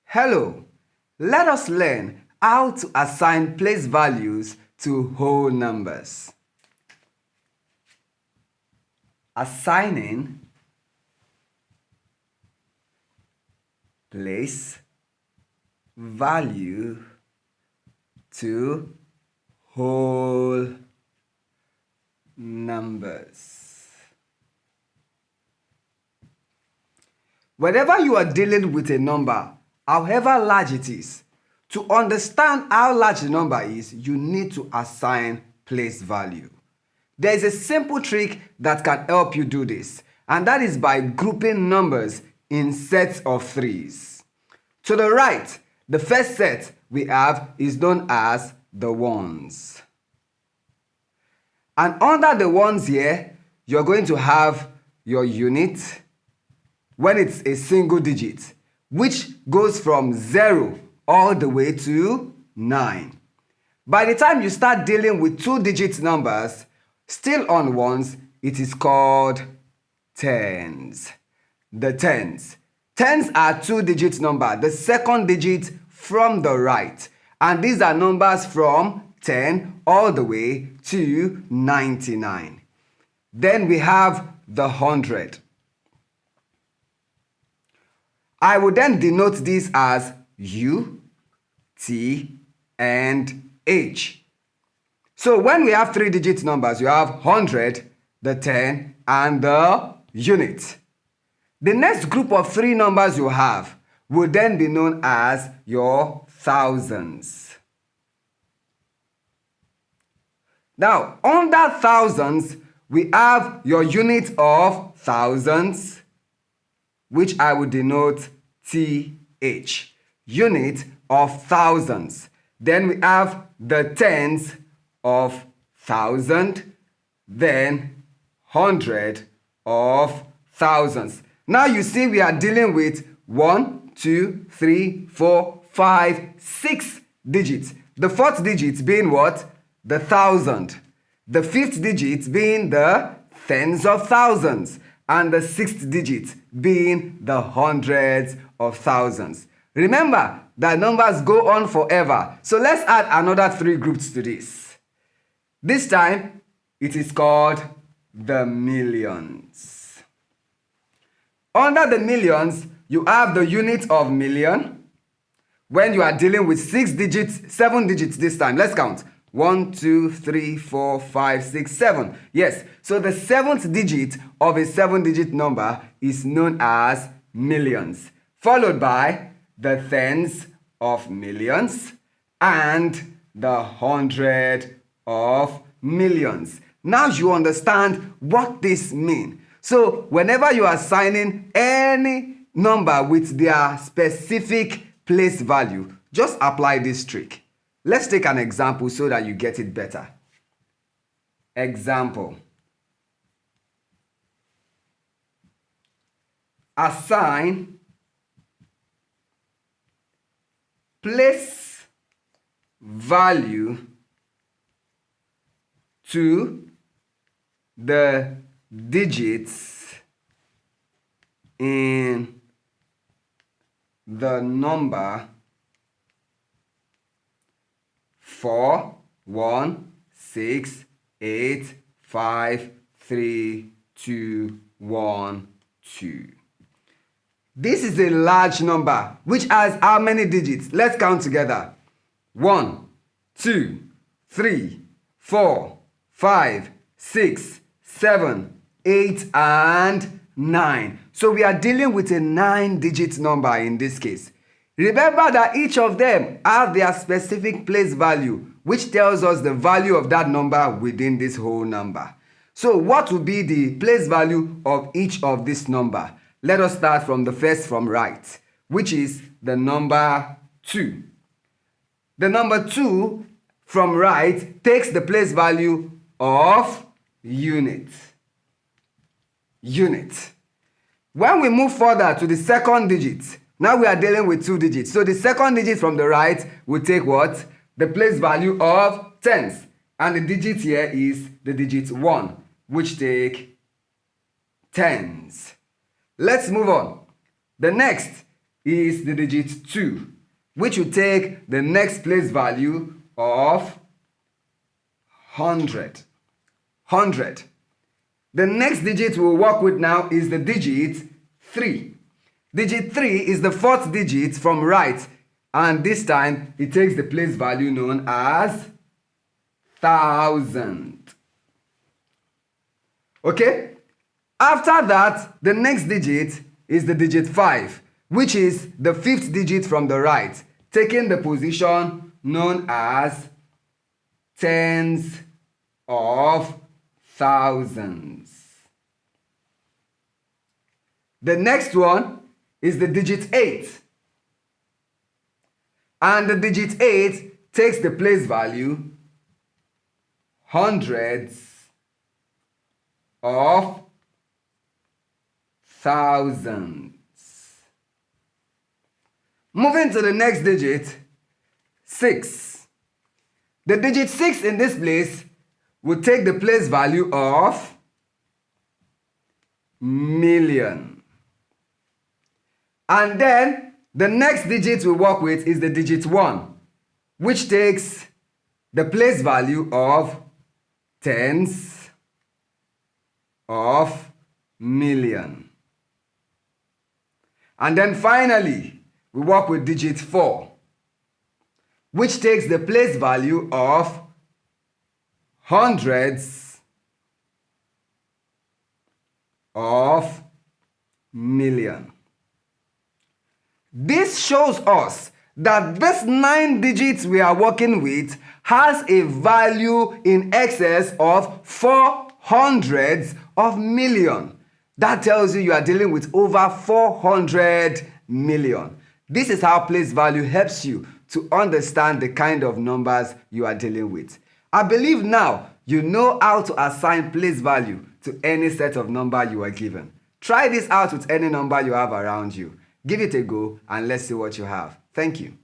Hello, let us learn how to assign place values to whole numbers. Assigning place value to whole numbers. Whenever you are dealing with a number, however large it is, to understand how large the number is, you need to assign place value. There is a simple trick that can help you do this, and that is by grouping numbers in sets of threes. To the right, the first set we have is known as the ones. And under the ones here, you're going to have your unit when it's a single digit, which goes from 0 all the way to 9. By the time you start dealing with two-digit numbers, still on ones, it is called tens. The tens. Tens are two-digit number, the second digit from the right. And these are numbers from 10 all the way to 99. Then we have the 100. I will then denote this as U, T, and H. So when we have three-digit numbers, you have 100, the 10, and the unit. The next group of three numbers you have will then be known as your thousands. Now, under thousands, we have your unit of thousands, which I will denote TH, unit of thousands. Then we have the tens of thousand, then 100 of thousands. Now you see we are dealing with 1, 2, 3, 4, 5, 6 digits. The fourth digit being what? The thousand. The fifth digit being the tens of thousands. And the sixth digit being the hundreds of thousands. Remember that numbers go on forever. So let's add another three groups to this. This time, it is called the millions. Under the millions, you have the unit of million. When you are dealing with 7 digits this time, let's count. 1, 2, 3, 4, 5, 6, 7. Yes, so the seventh digit of a 7-digit number is known as millions, followed by the tens of millions and the hundred of millions. Now you understand what this means. So whenever you are assigning any number with their specific place value, just apply this trick. Let's take an example so that you get it better. Example. Assign place value to the digits in the number 4, 1, 6, 8, 5, 3, 2, 1, 2. This is a large number which has how many digits? Let's count together. 1, 2, 3, 4, 5, 6, 7, 8, and 9. So we are dealing with a 9-digit number in this case. Remember that each of them have their specific place value, which tells us the value of that number within this whole number. So what will be the place value of each of this number? Let us start from the first from right, which is the number 2. The number 2 from right takes the place value of unit. Unit. When we move further to the second digit, now we are dealing with two digits. So the second digit from the right will take what? The place value of tens. And the digit here is the digit 1, which take tens. Let's move on. The next is the digit 2, which will take the next place value of 100. 100. The next digit we'll work with now is the digit 3. Digit 3 is the fourth digit from right, and this time it takes the place value known as 1000. Okay? After that, the next digit is the digit 5, which is the fifth digit from the right, taking the position known as tens of thousands. The next one is the digit 8. And the digit 8 takes the place value hundreds of thousands. Moving to the next digit, 6. The digit 6 in this place will take the place value of million. And then the next digit we work with is the digit 1, which takes the place value of tens of million. And then finally, we work with digit 4, which takes the place value of hundreds of million. This shows us that this 9 digits we are working with has a value in excess of 400 of million. That tells you are dealing with over 400 million. This is how place value helps you to understand the kind of numbers you are dealing with. I believe now you know how to assign place value to any set of number you are given. Try this out with any number you have around you. Give it a go and let's see what you have. Thank you.